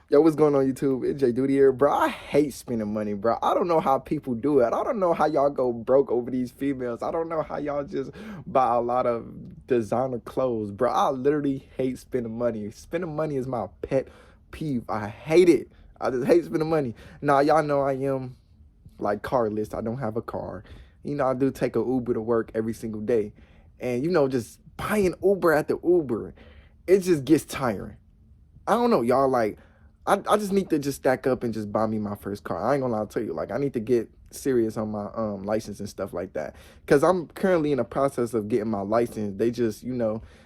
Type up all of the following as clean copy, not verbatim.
Yo, what's going on YouTube? It's Jayyduty here, bro. I hate spending money, bro. I don't know how people do it. I don't know how y'all go broke over these females. I don't know how y'all just buy a lot of designer clothes, bro. I literally hate spending money. Spending money is my pet peeve. I hate it. I just hate spending money. Now, y'all know I am like carless. I don't have a car. I do take a Uber to work every single day. And, just buying Uber at the Uber, it just gets tiring. I don't know, y'all, like, I just need to just stack up and just buy me my first car. I ain't gonna lie to you. Like, I need to get serious on my license and stuff like that. Cause I'm currently in the process of getting my license. They just,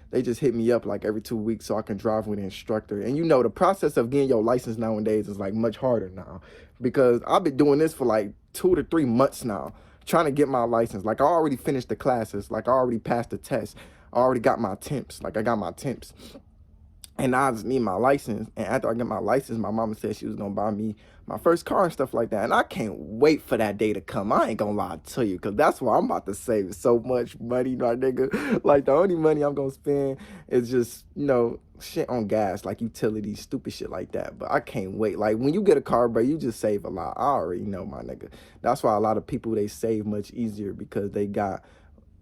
they just hit me up like every 2 weeks so I can drive with an instructor. And the process of getting your license nowadays is like much harder now. Because I've been doing this for like 2 to 3 months now, trying to get my license. Like, I already finished the classes, like I already passed the test. I already got my temps. Like, I got my temps. And I just need my license. And after I get my license, my mama said she was gonna buy me my first car and stuff like that. And I can't wait for that day to come. I ain't gonna lie to you, because that's why I'm about to save so much money, my nigga. Like, the only money I'm gonna spend is just, shit on gas, like utilities, stupid shit like that. But I can't wait. Like, when you get a car, bro, you just save a lot. I already know, my nigga. That's why a lot of people, they save much easier, because they got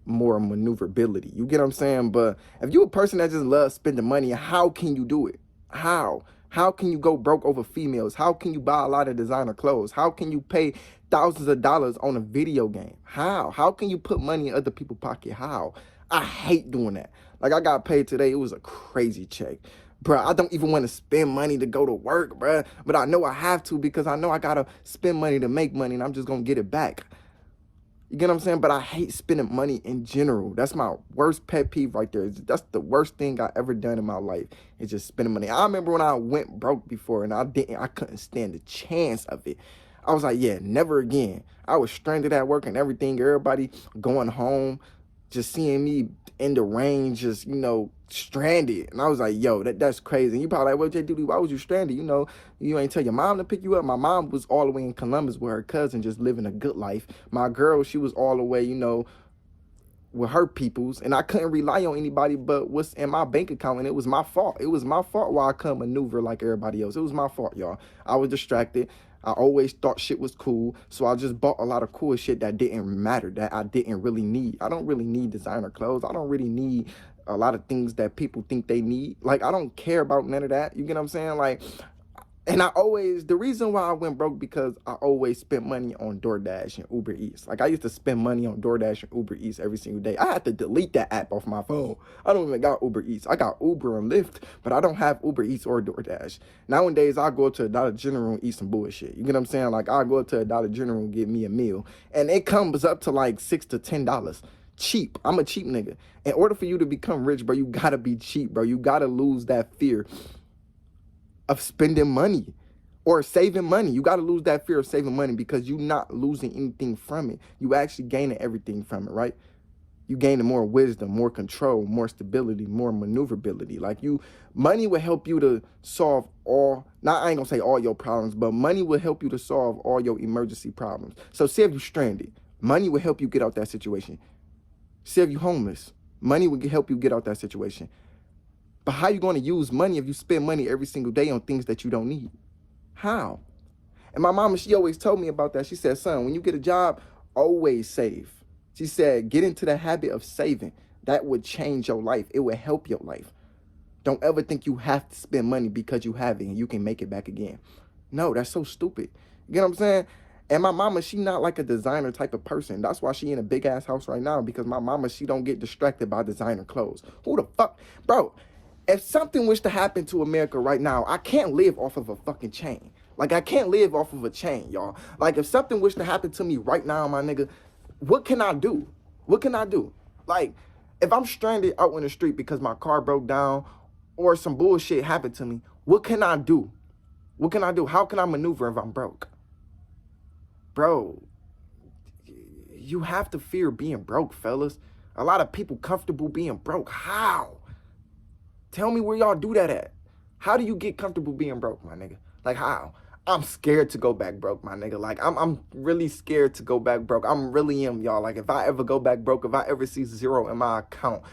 more maneuverability. You get what I'm saying? But if you a person that just loves spending money, how can you do it? How can you go broke over females? How can you buy a lot of designer clothes? How can you pay thousands of dollars on a video game? How can you put money in other people's pocket? How? I hate doing that. Like, I got paid today. It was a crazy check. Bro, I don't even want to spend money to go to work, bro. But I know I have to, because I know I got to spend money to make money, and I'm just going to get it back. You get what I'm saying? But I hate spending money in general. That's my worst pet peeve right there. That's the worst thing I ever done in my life, is just spending money. I remember when I went broke before, and I couldn't stand the chance of it. I was like, yeah, never again. I was stranded at work and everything. Everybody going home, just seeing me in the rain, just, stranded. And I was like, yo, that's crazy. And you probably like, well, Jayyduty, why was you stranded? You ain't tell your mom to pick you up. My mom was all the way in Columbus with her cousin, just living a good life. My girl, she was all the way, with her peoples, and I couldn't rely on anybody but what's in my bank account, and it was my fault. It was my fault why I couldn't maneuver like everybody else. It was my fault, y'all. I was distracted. I always thought shit was cool, so I just bought a lot of cool shit that didn't matter, that I didn't really need. I don't really need designer clothes. I don't really need a lot of things that people think they need. Like, I don't care about none of that. You get what I'm saying? Like, and the reason why I went broke, because I always spent money on DoorDash and Uber Eats. Like, I used to spend money on DoorDash and Uber Eats every single day. I had to delete that app off my phone. I don't even got Uber Eats. I got Uber and Lyft, but I don't have Uber Eats or DoorDash. Nowadays, I go to a Dollar General and eat some bullshit. You get what I'm saying? Like, I go to a Dollar General and get me a meal, and it comes up to like $6 to $10. Cheap. I'm a cheap nigga. In order for you to become rich, bro, you gotta be cheap, bro. You gotta lose that fear of spending money or saving money. You got to lose that fear of saving money, because you're not losing anything from it. You actually gaining everything from it, right? You gaining more wisdom, more control, more stability, more maneuverability. Like, money will help you to solve I ain't gonna say all your problems, but money will help you to solve all your emergency problems. So say if you're stranded, money will help you get out that situation. Say if you're homeless, money will help you get out that situation. But how you going to use money if you spend money every single day on things that you don't need? How? And my mama, she always told me about that. She said, son, when you get a job, always save. She said, get into the habit of saving. That would change your life. It would help your life. Don't ever think you have to spend money because you have it and you can make it back again. No, that's so stupid. You get what I'm saying? And my mama, she not like a designer type of person. That's why she in a big ass house right now, because my mama, she don't get distracted by designer clothes. Who the fuck? Bro, if something was to happen to America right now, I can't live off of a fucking chain. Like, I can't live off of a chain, y'all. Like, if something was to happen to me right now, my nigga, what can I do? What can I do? Like, if I'm stranded out in the street because my car broke down or some bullshit happened to me, what can I do? What can I do? How can I maneuver if I'm broke? Bro, you have to fear being broke, fellas. A lot of people comfortable being broke. How? Tell me where y'all do that at. How do you get comfortable being broke, my nigga? Like, how? I'm scared to go back broke, my nigga. Like, I'm really scared to go back broke. I'm really am, y'all. Like, if I ever go back broke, if I ever see zero in my account,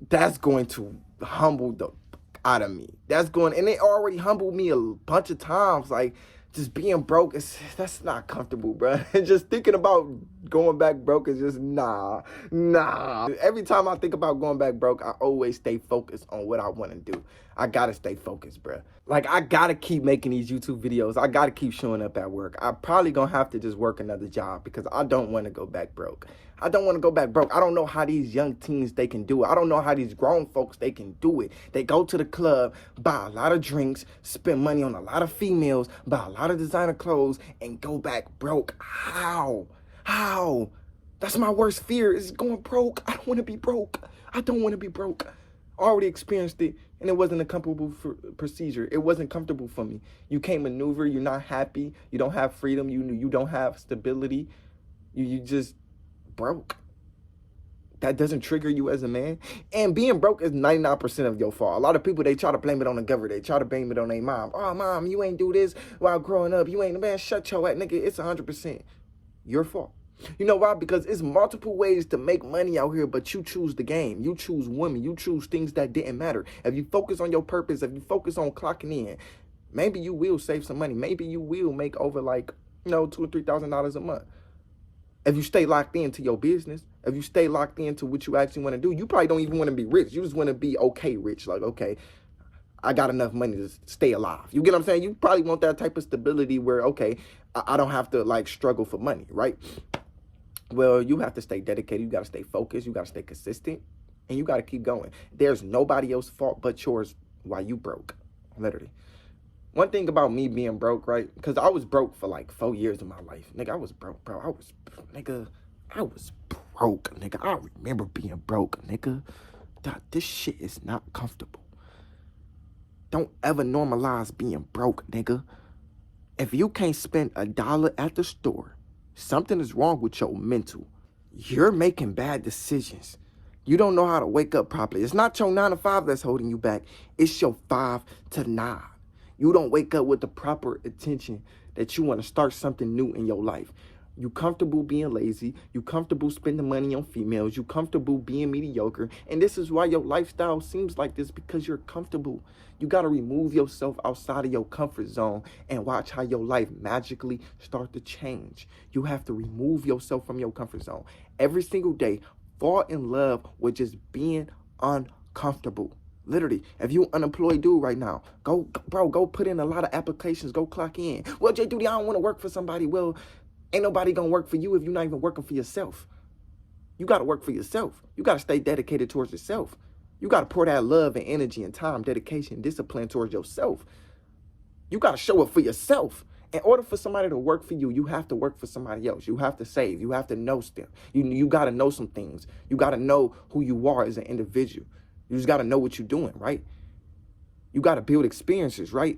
that's going to humble the fuck out of me. And it already humbled me a bunch of times. Like, just being broke, that's not comfortable, bro. Just thinking about going back broke is just nah. Every time I think about going back broke, I always stay focused on what I want to do. I gotta stay focused, bro. Like, I gotta keep making these YouTube videos. I gotta keep showing up at work. I probably gonna have to just work another job because I don't want to go back broke. I don't want to go back broke. I don't know how these young teens, they can do it. I don't know how these grown folks, they can do it. They go to the club, buy a lot of drinks, spend money on a lot of females, buy a lot of designer clothes, and go back broke. How? That's my worst fear, is going broke. I don't want to be broke. I don't want to be broke. I already experienced it, and it wasn't a comfortable procedure. It wasn't comfortable for me. You can't maneuver. You're not happy. You don't have freedom. You don't have stability. You just broke. That doesn't trigger you as a man. And being broke is 99% of your fault. A lot of people, they try to blame it on the government. They try to blame it on their mom. Oh, mom, you ain't do this while growing up. You ain't, man, shut your ass, nigga. It's 100% your fault. You know why? Because it's multiple ways to make money out here, but you choose the game. You choose women. You choose things that didn't matter. If you focus on your purpose, if you focus on clocking in, maybe you will save some money. Maybe you will make over like, $2,000 or $3,000 a month. If you stay locked into your business, if you stay locked into what you actually want to do, you probably don't even want to be rich. You just want to be okay rich. Like, okay, I got enough money to stay alive. You get what I'm saying? You probably want that type of stability where, okay, I don't have to like struggle for money, right? Well, you have to stay dedicated. You got to stay focused. You got to stay consistent, and you got to keep going. There's nobody else's fault but yours while you broke, literally. One thing about me being broke, right? Because I was broke for like 4 years of my life. Nigga, I was broke, bro. I was broke, nigga. I remember being broke, nigga. This shit is not comfortable. Don't ever normalize being broke, nigga. If you can't spend $1 at the store, something is wrong with your mental. You're making bad decisions. You don't know how to wake up properly. It's not your 9 to 5 that's holding you back. It's your 5 to 9. You don't wake up with the proper attention that you want to start something new in your life. You comfortable being lazy. You comfortable spending money on females. You comfortable being mediocre. And this is why your lifestyle seems like this, because you're comfortable. You got to remove yourself outside of your comfort zone and watch how your life magically start to change. You have to remove yourself from your comfort zone. Every single day, fall in love with just being uncomfortable. Literally, if you unemployed dude right now, go put in a lot of applications, go clock in. Well, Jayyduty, I don't want to work for somebody. Well, ain't nobody gonna work for you if you're not even working for yourself. You gotta work for yourself. You gotta stay dedicated towards yourself. You gotta pour that love and energy and time, dedication, discipline towards yourself. You gotta show up for yourself. In order for somebody to work for you, you have to work for somebody else. You have to save. You have to know stuff. You gotta know some things. You gotta know who you are as an individual. You just got to know what you're doing, right? You got to build experiences, right?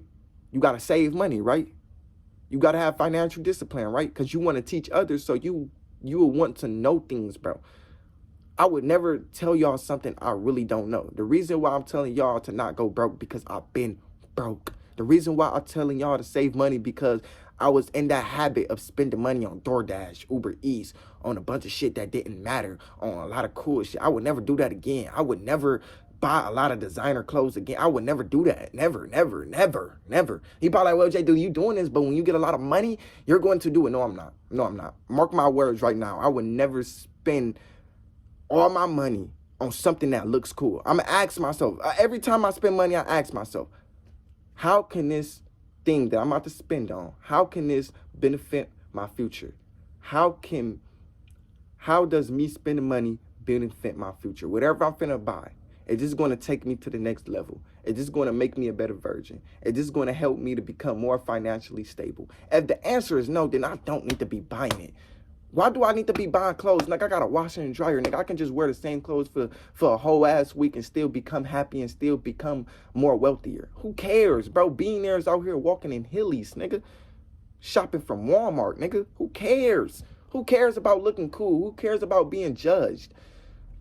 You got to save money, right? You got to have financial discipline, right? Because you want to teach others, so you will want to know things, bro. I would never tell y'all something I really don't know. The reason why I'm telling y'all to not go broke, because I've been broke. The reason why I'm telling y'all to save money, because I was in that habit of spending money on DoorDash, Uber Eats, on a bunch of shit that didn't matter, on a lot of cool shit. I would never do that again. I would never buy a lot of designer clothes again. I would never do that. Never. He probably like, well, Jayyduty, you doing this, but when you get a lot of money, you're going to do it. No, I'm not. Mark my words right now. I would never spend all my money on something that looks cool. I'm going to ask myself, every time I spend money, I ask myself, how can this thing that I'm about to spend on, how can this benefit my future? How does me spending money benefit my future? Whatever I'm finna buy, it's just going to take me to the next level. It's just going to make me a better version. It's just going to help me to become more financially stable. If the answer is no, then I don't need to be buying it. Why do I need to be buying clothes? Like, I got a washer and dryer, nigga. I can just wear the same clothes for a whole ass week and still become happy and still become more wealthier. Who cares, bro? Billionaires out here walking in Hillies, nigga. Shopping from Walmart, nigga. Who cares? Who cares about looking cool? Who cares about being judged?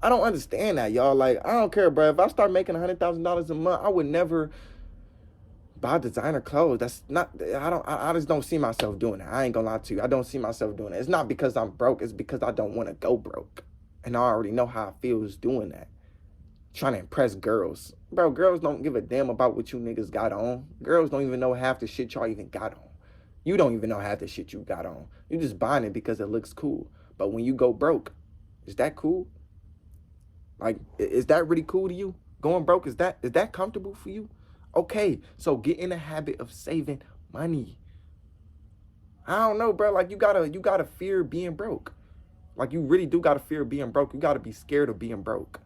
I don't understand that, y'all. Like, I don't care, bro. If I start making $100,000 a month, I would never buy designer clothes. That's not, I just don't see myself doing that. I ain't gonna lie to you. I don't see myself doing it. It's not because I'm broke. It's because I don't want to go broke. And I already know how it feels doing that. trying to impress girls. Bro, girls don't give a damn about what you niggas got on. Girls don't even know half the shit y'all even got on. You don't even know half the shit you got on. You just buying it because it looks cool. But when you go broke, is that cool? Like, is that really cool to you? Going broke, is that comfortable for you? Okay, so get in the habit of saving money. I don't know, bro. Like, you gotta fear being broke. Like, you really do gotta fear being broke. You gotta be scared of being broke.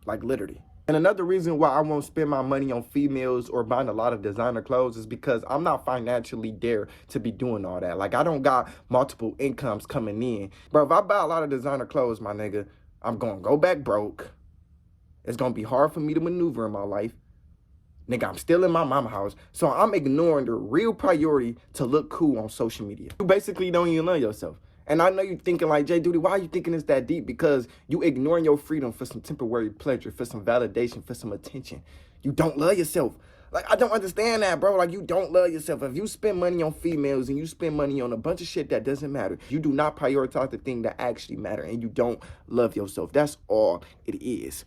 Like, literally. And another reason why I won't spend my money on females or buying a lot of designer clothes is because I'm not financially there to be doing all that. Like, I don't got multiple incomes coming in. Bro, if I buy a lot of designer clothes, my nigga, I'm gonna go back broke. It's gonna be hard for me to maneuver in my life. Nigga, I'm still in my mama house. So I'm ignoring the real priority to look cool on social media. You basically don't even love yourself. And I know you're thinking like, Jayyduty, why are you thinking it's that deep? Because you ignoring your freedom for some temporary pleasure, for some validation, for some attention. You don't love yourself. Like, I don't understand that, bro. Like, you don't love yourself. If you spend money on females and you spend money on a bunch of shit that doesn't matter, you do not prioritize the thing that actually matter, and you don't love yourself. That's all it is.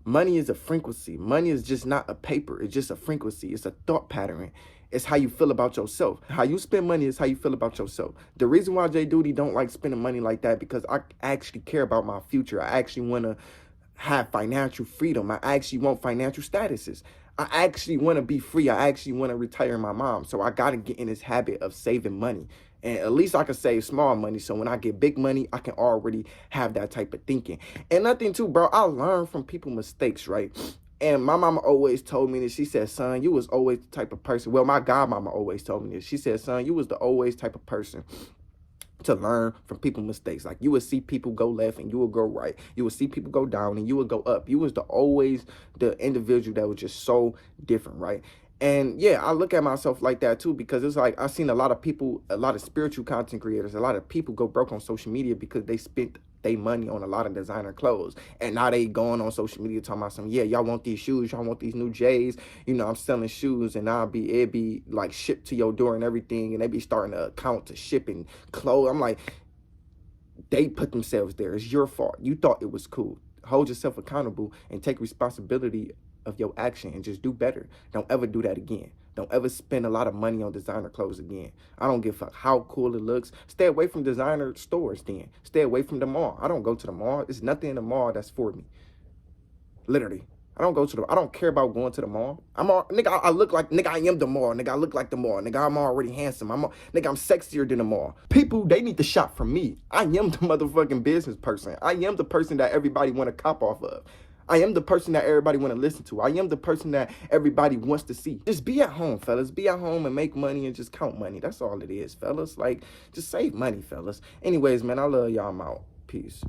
Money is a frequency. Money is just not a paper. It's just a frequency. It's a thought pattern. It's how you feel about yourself. How you spend money is how you feel about yourself. The reason why Jayyduty don't like spending money like that, because I actually care about my future. I actually want to have financial freedom. I actually want financial statuses. I actually want to be free. I actually want to retire my mom. So I got to get in this habit of saving money. And at least I can save small money. So when I get big money, I can already have that type of thinking. And nothing too, bro. I learned from people's mistakes, right? And my mama always told me this. She said, son, you was always the type of person. Well, my godmama always told me this. She said, son, you was the always type of person to learn from people's mistakes. Like, you would see people go left and you would go right. You would see people go down and you would go up. You was always the individual that was just so different, right? And yeah, I look at myself like that too, because it's like I've seen a lot of people, a lot of spiritual content creators, a lot of people go broke on social media because they spent their money on a lot of designer clothes. And now they going on social media talking about some, yeah, y'all want these shoes, y'all want these new J's. You know, I'm selling shoes and it'd be like shipped to your door and everything. And they be starting to account to shipping clothes. I'm like, they put themselves there. It's your fault. You thought it was cool. Hold yourself accountable and take responsibility of your action and just do better. Don't ever do that again. Don't ever spend a lot of money on designer clothes again. I don't give a fuck how cool it looks. Stay away from designer stores then. Stay away from the mall. I don't go to the mall. There's nothing in the mall that's for me. Literally. I don't care about going to the mall. Nigga, I look like, nigga, I am the mall. Nigga, I look like the mall. Nigga, I'm already handsome. Nigga, I'm sexier than the mall. People, they need to shop from me. I am the motherfucking business person. I am the person that everybody want to cop off of. I am the person that everybody want to listen to. I am the person that everybody wants to see. Just be at home, fellas. Be at home and make money and just count money. That's all it is, fellas. Like, just save money, fellas. Anyways, man, I love y'all. I'm out. Peace.